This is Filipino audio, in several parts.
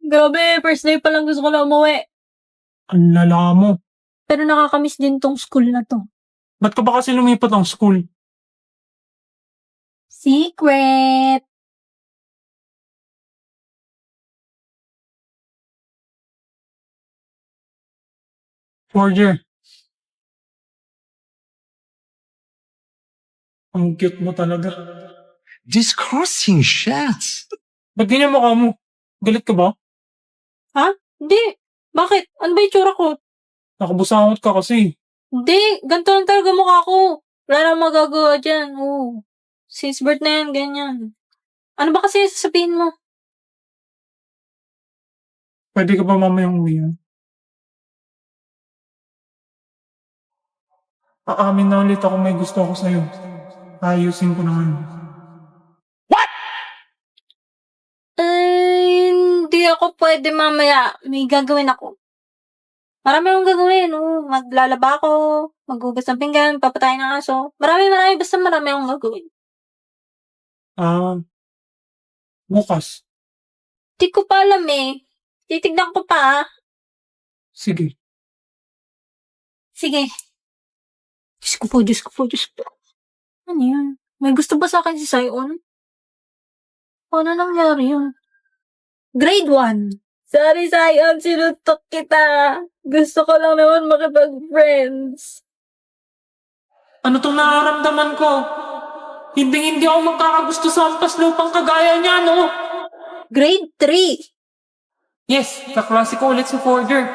Grabe, first day pa lang gusto ko na umuwi. Ang lala mo. Pero nakakamiss din tong school na to. Ba't ka ba kasi lumipat ng school? Secret! Forger. Ang cute mo talaga. Discussing shots. Ba't ganyan mukha mo? Galit ka ba? Hindi. Bakit? Ano ba yung tsura ko? Nakabusangot ka kasi. Hindi. Ganito lang talaga mukha ko. Wala nang magagawa dyan. Oo. Since birth na yan, ganyan. Ano ba kasi sasabihin mo? Pwede ka ba mamayang uwi yan? Aamin na ulit ako may gusto ako sa'yo. Ayusin ko naman. Hindi ako pwede mamaya. May gagawin ako. Marami akong gagawin. Oh. Maglalaba ako, maghugas ng pinggan, papatayin ng aso. Marami. Basta marami akong gagawin. Bukas. Di ko pa alam eh. Titignan ko pa. Sige. Sige. Diyos ko po. Ano yan? May gusto ba sa akin si Sion? Paano nangyari yun? Grade 1. Sorry, Sion. Sinutok kita. Gusto ko lang naman makipag-friends. Ano tong nararamdaman ko? Hindi ako magkakagusto sa ampas lupang kagaya niya, no? Grade 3. Yes, kaklase ko ulit si Forger.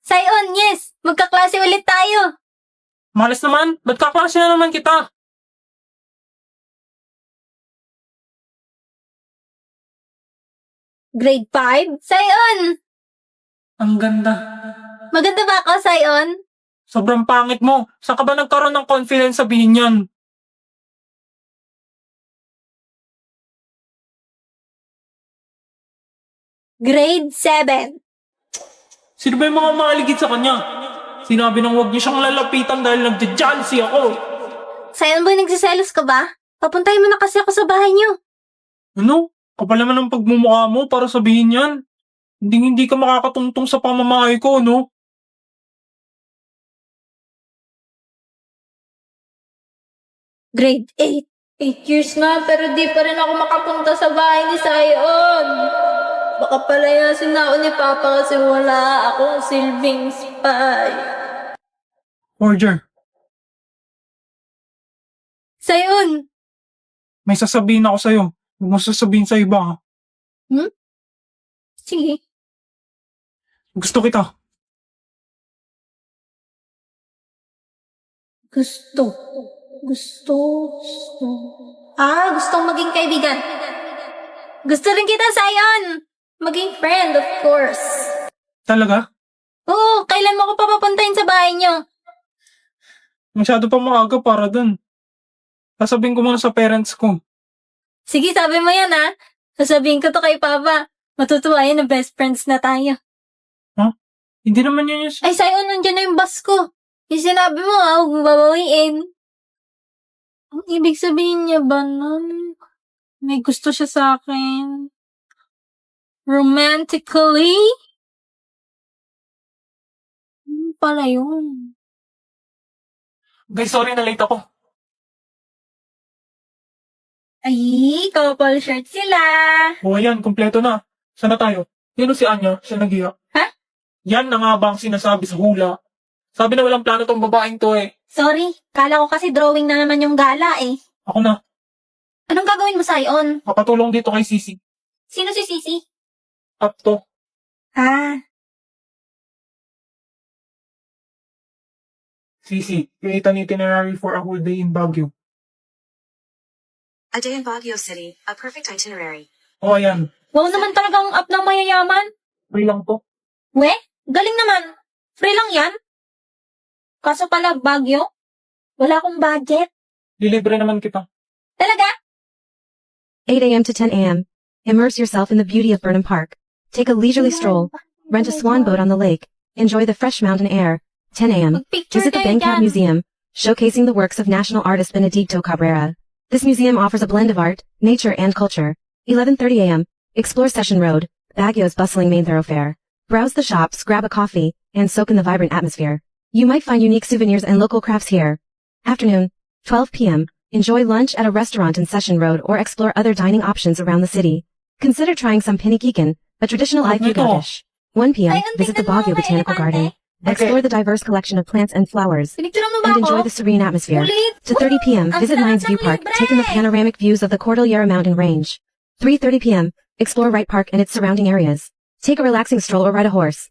Sion, yes. Magkaklase ulit tayo. Malas naman, ba't kaklase na naman kita? Grade 5. Sion! Ang ganda. Maganda ba ako, Sion? Sobrang pangit mo. Saan ka ba nagkaroon ng confidence sabihin yan? Grade 7. Sino ba yung mga maligid sa kanya? Sinabi nang huwag niyo siyang lalapitan dahil nagja-jealousy ako. Sion boy, nagsiselos ka ba? Papuntahin mo na kasi ako sa bahay niyo. Ano? Kapal naman ang pagmumukha mo para sabihin yan. Hindi ka makakatungtong sa pamamahay ko, no? Grade 8. 8 years na pero di pa rin ako makapunta sa bahay ni Sion. Baka palayasin na ako ni Papa kasi wala akong silbing spy. Forger, Sion! may sasabihin ako sa'yo. Huwag mo sasabihin sa iba, ha? Sige. Gusto kita. Gusto. Gustong maging kaibigan. Gusto rin kita, Sion! Maging friend, of course. Talaga? Oo, kailan mo ako papapuntahin sa bahay niyo? Masyado pa maaga para dun. Sasabihin ko muna sa parents ko. Sige, sabi mo yan, ha? Sasabihin ko to kay Papa. Matutuwa yan na best friends na tayo. Hindi naman yun yung... Ay, Sion, nandiyan na yung bus ko. Yung sinabi mo, huwag mo babawiin. Ang ibig sabihin niya ba nun? May gusto siya sa akin. Romantically? Pala yun. Guys, sorry na late ako. Ay, couple shirt sila. O ayan, kumpleto na. Sana tayo? Yun si Anya, siya nag-iyak. Ha? Yan na nga ba ang sinasabi sa hula? Sabi na walang plano tong babaeng to eh. Sorry, kala ko kasi drawing na naman yung gala eh. Ako na, Anong gagawin mo, Sion? papatulong dito kay Sisi. Sino si Sisi? Up to. Sisi, create an itinerary for a whole day in Baguio. A day in Baguio City, a perfect itinerary. O ayan, Wow naman talagang up ng mayayaman. free lang to. We, galing naman. Free lang yan. Kaso pala, Baguio? Wala akong budget. Lilibre naman kita. Talaga? 8 a.m. to 10 a.m. Immerse yourself in the beauty of Burnham Park. Take a leisurely stroll. Rent a swan boat on the lake. Enjoy the fresh mountain air. 10 a.m. Magpicture Visit the kayo Bencat dyan. Museum, showcasing the works of national artist Benedicto Cabrera. This museum offers a blend of art, nature, and culture. 11:30 a.m. Explore Session Road, Baguio's bustling main thoroughfare. Browse the shops, grab a coffee, and soak in the vibrant atmosphere. You might find unique souvenirs and local crafts here. Afternoon, 12 p.m. Enjoy lunch at a restaurant in Session Road or explore other dining options around the city. Consider trying some pinikikan, a traditional Ifugao dish. 1 p.m. Ay, Visit the tingnan mo, Baguio may Botanical Garden. elepante. Explore the diverse collection of plants and flowers. Pinicturean mo ba And ako? enjoy the serene atmosphere. Ulit! To 30 p.m. Ang Visit sarap Lions ng View Park, libre! take in the panoramic views of the Cordillera Mountain Range. 3:30 p.m. Explore Wright Park and its surrounding areas. Take a relaxing stroll or ride a horse.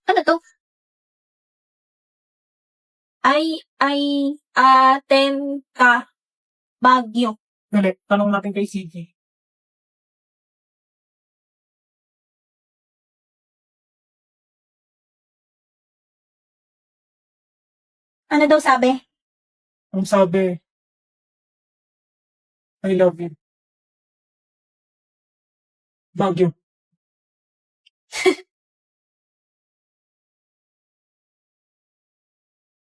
Ano to? Aten ka. Baguio. Dali, tanong natin kay CJ. Ano daw sabi? Ang sabi, I love you. Baguio.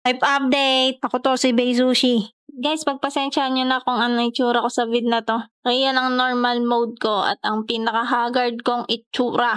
Live update! Ako to si Bay Sushi. Guys, pagpasensyaan nyo na kung ano itsura ko sa vid na to. Kaya yan ang normal mode ko at ang pinaka-haggard kong itsura.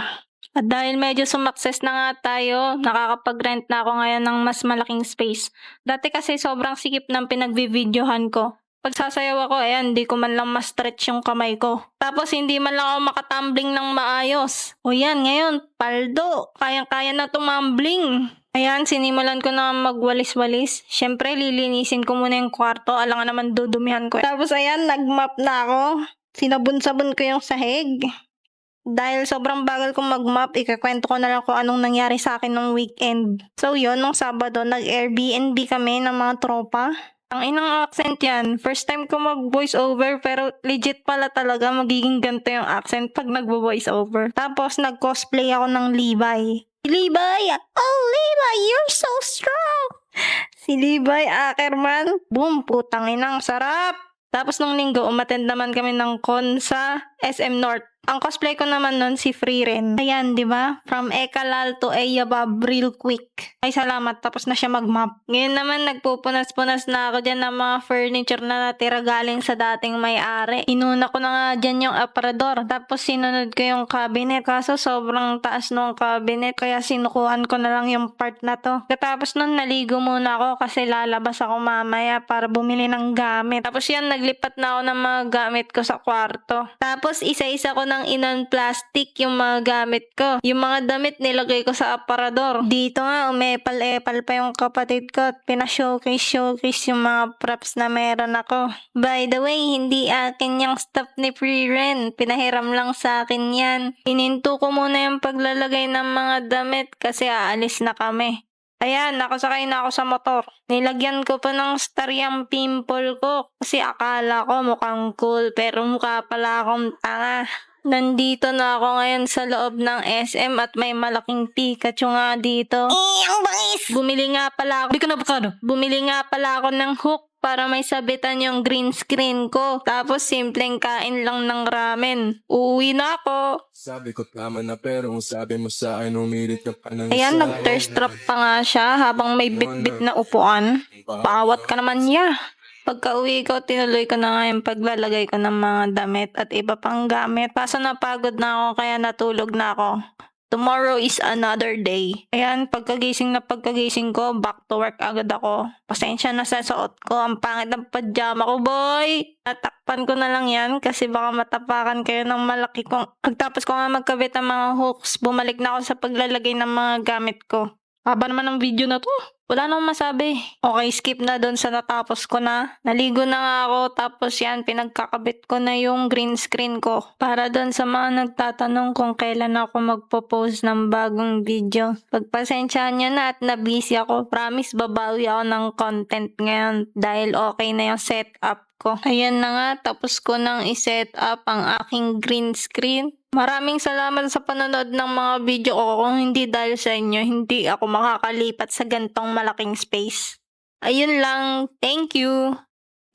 At dahil medyo sumakses na nga tayo, nakakapag-rent na ako ngayon ng mas malaking space. Dati kasi sobrang sikip ng pinagbividyohan ko. Pag sasayaw ako, ayan, di ko man lang ma-stretch yung kamay ko. Tapos hindi man lang ako makatumbling ng maayos. O yan, ngayon, paldo. Kayang-kaya na tumambling. Ayan, sinimulan ko na magwalis-walis. Siyempre, lilinisin ko muna yung kwarto. Alangan naman dudumihan ko. Tapos ayan, nagmap na ako. Sinabon-sabon ko yung sahig. Dahil sobrang bagal kong mag-map, ikakwento ko na lang kung anong nangyari sa akin nung weekend. So yun, nung Sabado, nag-Airbnb kami ng mga tropa. Ang inang accent yan. First time ko mag-voice over pero legit pala talaga magiging ganito yung accent pag nagvo-voice over. Tapos nag-cosplay ako ng Levi. Levi! Oh, Levi! You're so strong! Si Levi Ackerman. Boom! Putang inang sarap! Tapos nung linggo, umattend naman kami ng con sa SM North. Ang cosplay ko naman nun si Freeren. Ayan, di ba? From Ekalal to Eyabab real quick. Ay, salamat. Tapos na siya mag-map. Ngayon naman, nagpupunas-punas na ako dyan ng mga furniture na natira galing sa dating may-ari. Inuna ko na nga dyan yung aparador. Tapos sinunod ko yung cabinet. Kaso sobrang taas nung cabinet. Kaya sinukuhan ko na lang yung part na to. Katapos nun, naligo muna ako kasi lalabas ako mamaya para bumili ng gamit. Tapos yan, naglipat na ako ng mga gamit ko sa kwarto. Tapos isa-isa ko ng inon-plastic yung mga gamit ko. Yung mga damit nilagay ko sa aparador. Dito nga, umepal-epal pa yung kapatid ko at pinashowcase yung mga props na meron ako. By the way, hindi akin yung stuff ni Freeren. Pinahiram lang sa akin yan. Ininto ko muna yung paglalagay ng mga damit kasi aalis na kami. Ayan, nakasakay na ako sa motor. Nilagyan ko pa ng star yung pimple ko kasi akala ko mukhang cool pero mukha pala akong tanga. Nandito na ako ngayon sa loob ng SM at may malaking Pikachu nga dito. Ang bangis! Bumili nga pala ako. Bumili nga pala ako ng hook para may sabitan yung green screen ko. Tapos simpleng kain lang ng ramen. Uuwi na ako. Sabi ko tama na pero kung sabi mo sa akin umirit ka pa ng Ayan, nag-thirst trap pa nga siya habang may bit-bit na upuan. Pawat ka naman niya. Pagka uwi ko, tinuloy ko na nga yung paglalagay ko ng mga damit at iba pang gamit. Kaso napagod na ako kaya natulog na ako. Tomorrow is another day. Ayan, pagkagising ko, back to work agad ako. Pasensya na sa suot ko. Ang pangit ng pajama ko, boy! Tatakpan ko na lang yan kasi baka matapakan kayo ng malaki kong... Pagtapos ko nga magkabit ng mga hooks, bumalik na ako sa paglalagay ng mga gamit ko. Haba naman ng video na to. Wala nang masabi. Okay, skip na doon sa natapos ko na. Naligo na nga ako tapos yan, pinagkakabit ko na yung green screen ko. Para doon sa mga nagtatanong kung kailan ako magpo-post ng bagong video. Pagpasensyaan nyo na at na-busy ako. Promise, babawi ako ng content ngayon dahil okay na yung setup ko. Ayan na nga, tapos ko nang i-set up ang aking green screen. Maraming salamat sa panonood ng mga video ko. Kung hindi dahil sa inyo, hindi ako makakalipat sa gantong malaking space. Ayun lang. Thank you!